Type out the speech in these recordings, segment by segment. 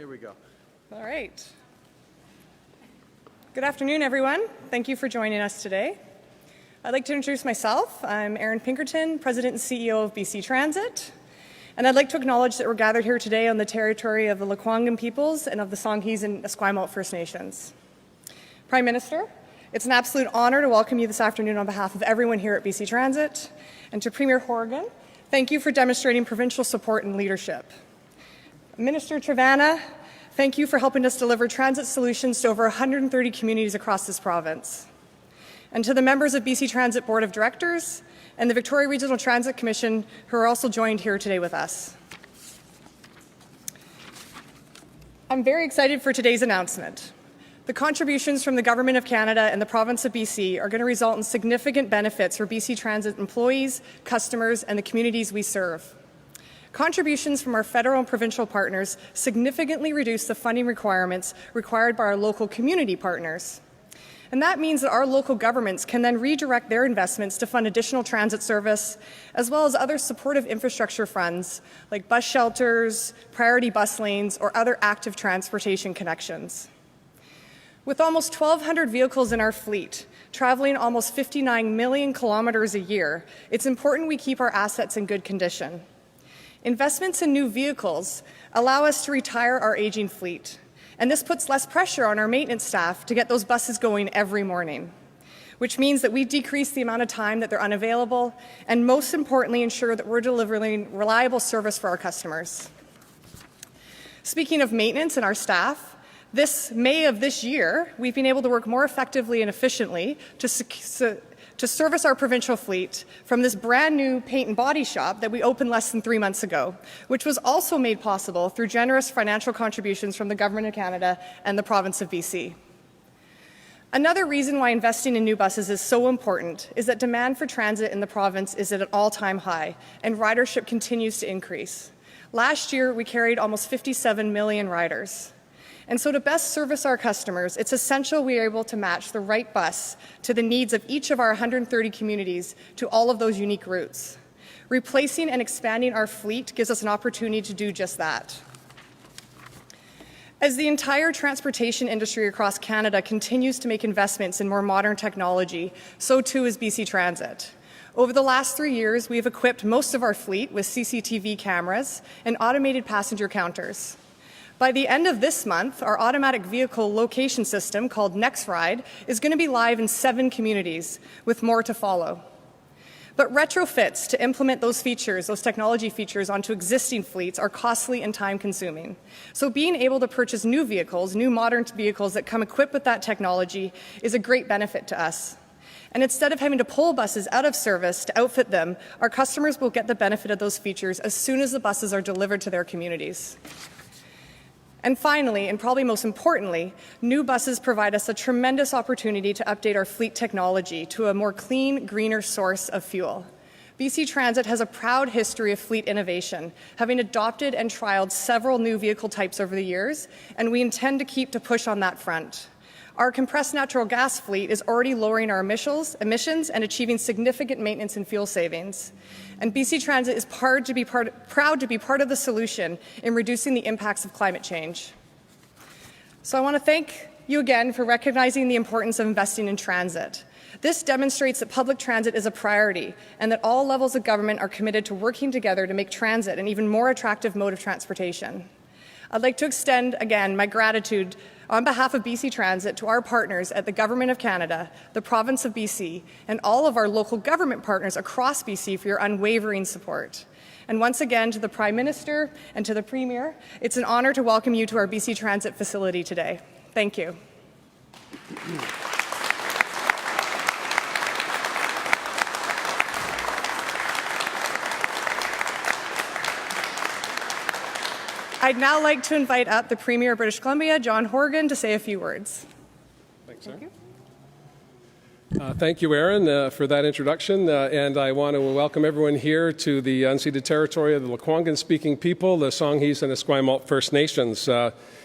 Here we go. All right. Good afternoon, everyone. Thank you for joining us today. I'd like to introduce myself. I'm Erinn Pinkerton, President and CEO of BC Transit. And I'd like to acknowledge that we're gathered here today on the territory of the Lekwungen peoples and of the Songhees and Esquimalt First Nations. Prime Minister, it's an absolute honour to welcome you this afternoon on behalf of everyone here at BC Transit. And to Premier Horgan, thank you for demonstrating provincial support and leadership. Minister Trevana, thank you for helping us deliver transit solutions to over 130 communities across this province. And to the members of BC Transit Board of Directors and the Victoria Regional Transit Commission who are also joined here today with us. I'm very excited for today's announcement. The contributions from the Government of Canada and the Province of BC are going to result in significant benefits for BC Transit employees, customers, and the communities we serve. Contributions from our federal and provincial partners significantly reduce the funding requirements required by our local community partners. And that means that our local governments can then redirect their investments to fund additional transit service, as well as other supportive infrastructure funds like bus shelters, priority bus lanes, or other active transportation connections. With almost 1,200 vehicles in our fleet, traveling almost 59 million kilometres a year, it's important we keep our assets in good condition. Investments in new vehicles allow us to retire our aging fleet, and this puts less pressure on our maintenance staff to get those buses going every morning, which means that we decrease the amount of time that they're unavailable and, most importantly, ensure that we're delivering reliable service for our customers. Speaking of maintenance and our staff, this May of this year, we've been able to work more effectively and efficiently to service our provincial fleet from this brand new paint and body shop that we opened less than 3 months ago, which was also made possible through generous financial contributions from the Government of Canada and the Province of BC. Another reason why investing in new buses is so important is that demand for transit in the province is at an all-time high, and ridership continues to increase. Last year, we carried almost 57 million riders. And so to best service our customers, it's essential we are able to match the right bus to the needs of each of our 130 communities to all of those unique routes. Replacing and expanding our fleet gives us an opportunity to do just that. As the entire transportation industry across Canada continues to make investments in more modern technology, so too is BC Transit. Over the last 3 years, we have equipped most of our fleet with CCTV cameras and automated passenger counters. By the end of this month, our automatic vehicle location system, called NextRide, is going to be live in 7 communities, with more to follow. But retrofits to implement those features, those technology features, onto existing fleets are costly and time-consuming. So being able to purchase new vehicles, new modern vehicles that come equipped with that technology, is a great benefit to us. And instead of having to pull buses out of service to outfit them, our customers will get the benefit of those features as soon as the buses are delivered to their communities. And finally, and probably most importantly, new buses provide us a tremendous opportunity to update our fleet technology to a more clean, greener source of fuel. BC Transit has a proud history of fleet innovation, having adopted and trialled several new vehicle types over the years, and we intend to keep to push on that front. Our compressed natural gas fleet is already lowering our emissions and achieving significant maintenance and fuel savings. And BC Transit is proud to be part of the solution in reducing the impacts of climate change. So I want to thank you again for recognizing the importance of investing in transit. This demonstrates that public transit is a priority and that all levels of government are committed to working together to make transit an even more attractive mode of transportation. I'd like to extend again my gratitude on behalf of BC Transit to our partners at the Government of Canada, the Province of BC, and all of our local government partners across BC for your unwavering support. And once again, to the Prime Minister and to the Premier, it's an honour to welcome you to our BC Transit facility today. Thank you. I'd now like to invite up the Premier of British Columbia, John Horgan, to say a few words. Thanks, sir. Thank you. Thank you, Erinn, for that introduction, and I want to welcome everyone here to the unceded territory of the Lekwungen-speaking people, the Songhees and Esquimalt First Nations.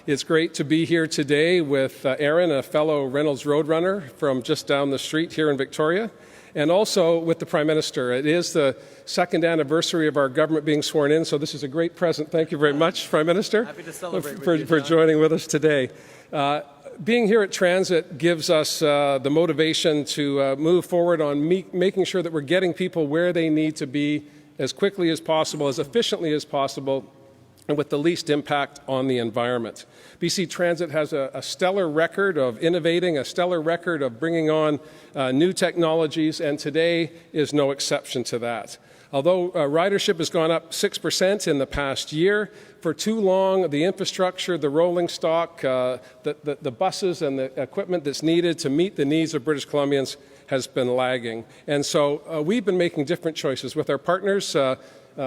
It's great to be here today with Erinn, a fellow Reynolds Roadrunner from just down the street here in Victoria, and also with the Prime Minister. It is the second anniversary of our government being sworn in, so this is a great present. Thank you very much, Prime Minister, Happy to celebrate for joining with us today. Being here at Transit gives us the motivation to move forward on making sure that we're getting people where they need to be as quickly as possible, as efficiently as possible, and with the least impact on the environment. BC Transit has a stellar record of innovating, a stellar record of bringing on new technologies, and today is no exception to that. Although ridership has gone up 6% in the past year, for too long the infrastructure, the rolling stock, the buses and the equipment that's needed to meet the needs of British Columbians has been lagging. And so we've been making different choices with our partners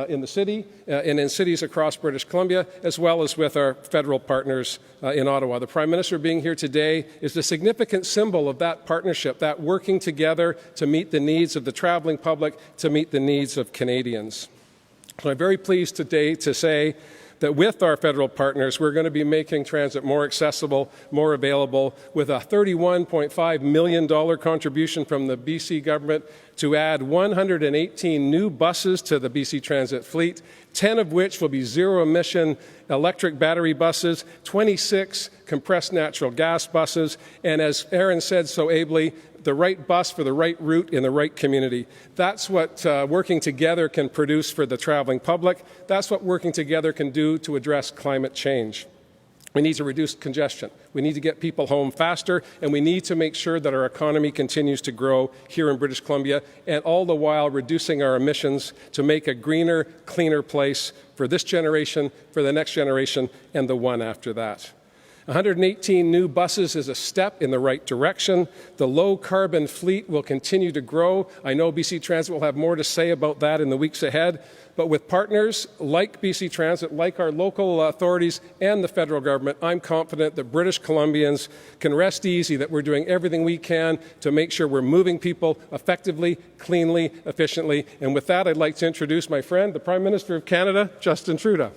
in the city and in cities across British Columbia, as well as with our federal partners in Ottawa. The Prime Minister being here today is a significant symbol of that partnership, that working together to meet the needs of the traveling public, to meet the needs of Canadians. So I'm very pleased today to say that with our federal partners, we're going to be making transit more accessible, more available, with a $31.5 million contribution from the BC government to add 118 new buses to the BC Transit fleet, 10 of which will be zero-emission electric battery buses, 26 compressed natural gas buses, and as Erinn said so ably, the right bus for the right route in the right community. That's what working together can produce for the traveling public. That's what working together can do to address climate change. We need to reduce congestion. We need to get people home faster, and we need to make sure that our economy continues to grow here in British Columbia, and all the while reducing our emissions to make a greener, cleaner place for this generation, for the next generation, and the one after that. 118 new buses is a step in the right direction. The low-carbon fleet will continue to grow. I know BC Transit will have more to say about that in the weeks ahead. But with partners like BC Transit, like our local authorities and the federal government, I'm confident that British Columbians can rest easy that we're doing everything we can to make sure we're moving people effectively, cleanly, efficiently. And with that, I'd like to introduce my friend, the Prime Minister of Canada, Justin Trudeau.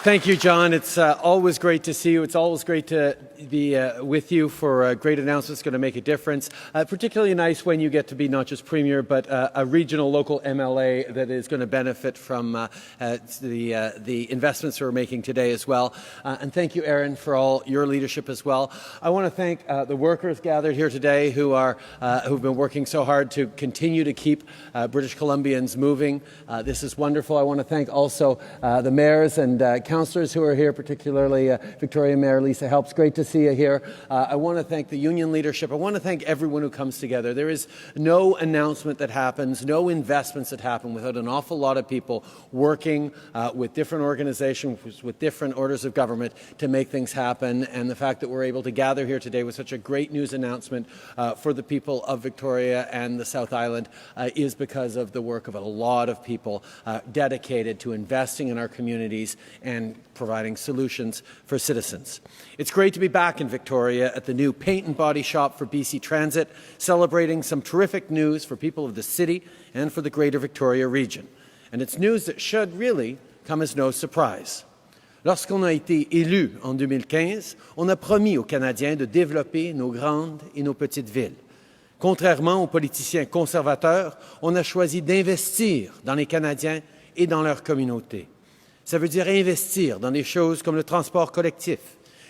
Thank you, John. It's always great to see you. It's always great to be with you for a great announcement that's going to make a difference. Particularly nice when you get to be not just Premier, but a regional local MLA that is going to benefit from the investments we're making today as well. And thank you, Erinn, for all your leadership as well. I want to thank the workers gathered here today who've been working so hard to continue to keep British Columbians moving. This is wonderful. I want to thank also the mayors and councillors who are here, particularly Victoria Mayor Lisa Helps. Great to see you here. I want to thank the union leadership. I want to thank everyone who comes together. There is no announcement that happens, no investments that happen without an awful lot of people working with different organizations, with different orders of government to make things happen. And the fact that we're able to gather here today with such a great news announcement for the people of Victoria and the South Island is because of the work of a lot of people dedicated to investing in our communities and providing solutions for citizens. It's great to be back in Victoria at the new paint and body shop for BC Transit, celebrating some terrific news for people of the city and for the Greater Victoria region. And it's news that should really come as no surprise. Lorsqu'on a été élu en 2015, on a promis aux Canadiens de développer nos grandes et nos petites villes. Contrairement aux politiciens conservateurs, on a choisi d'investir dans les Canadiens et dans leur communauté. Ça veut dire investir dans des choses comme le transport collectif,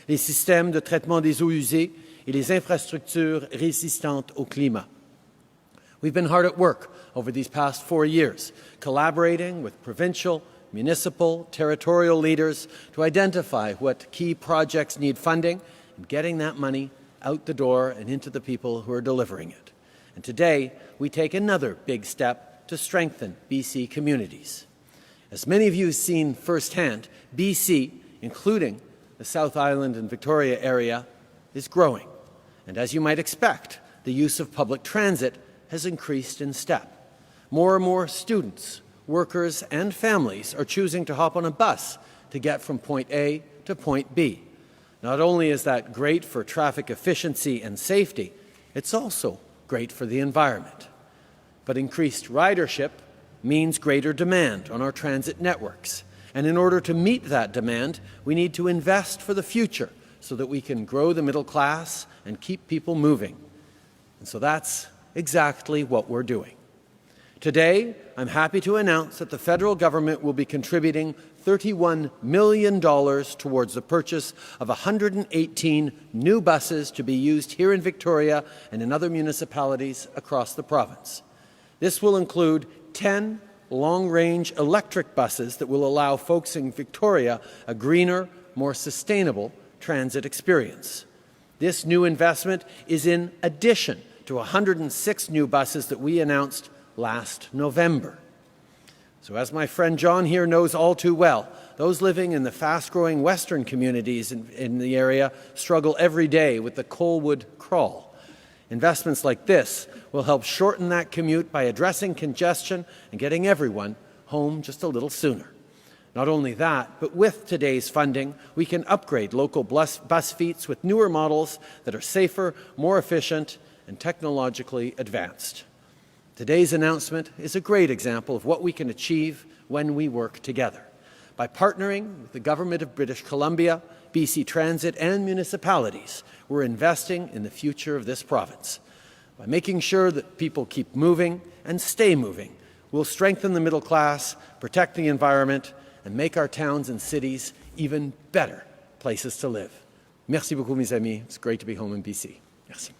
les systèmes de traitement des eaux usées et les infrastructures résistantes au climat. We've been hard at work over these past 4 years, collaborating with provincial, municipal, territorial leaders to identify what key projects need funding and getting that money out the door and into the people who are delivering it. And today, we take another big step to strengthen BC communities. As many of you have seen firsthand, BC, including the South Island and Victoria area, is growing. And as you might expect, the use of public transit has increased in step. More and more students, workers, and families are choosing to hop on a bus to get from point A to point B. Not only is that great for traffic efficiency and safety, it's also great for the environment. But increased ridership means greater demand on our transit networks. And in order to meet that demand, we need to invest for the future so that we can grow the middle class and keep people moving. And so that's exactly what we're doing. Today, I'm happy to announce that the federal government will be contributing $31 million towards the purchase of 118 new buses to be used here in Victoria and in other municipalities across the province. This will include 10 long-range electric buses that will allow folks in Victoria a greener, more sustainable transit experience. This new investment is in addition to 106 new buses that we announced last November. So as my friend John here knows all too well, those living in the fast-growing western communities in the area struggle every day with the Colwood crawl. Investments like this will help shorten that commute by addressing congestion and getting everyone home just a little sooner. Not only that, but with today's funding, we can upgrade local bus fleets with newer models that are safer, more efficient, and technologically advanced. Today's announcement is a great example of what we can achieve when we work together. By partnering with the Government of British Columbia, BC Transit, and municipalities, we're investing in the future of this province. By making sure that people keep moving and stay moving, we'll strengthen the middle class, protect the environment, and make our towns and cities even better places to live. Merci beaucoup, mes amis. It's great to be home in BC. Merci.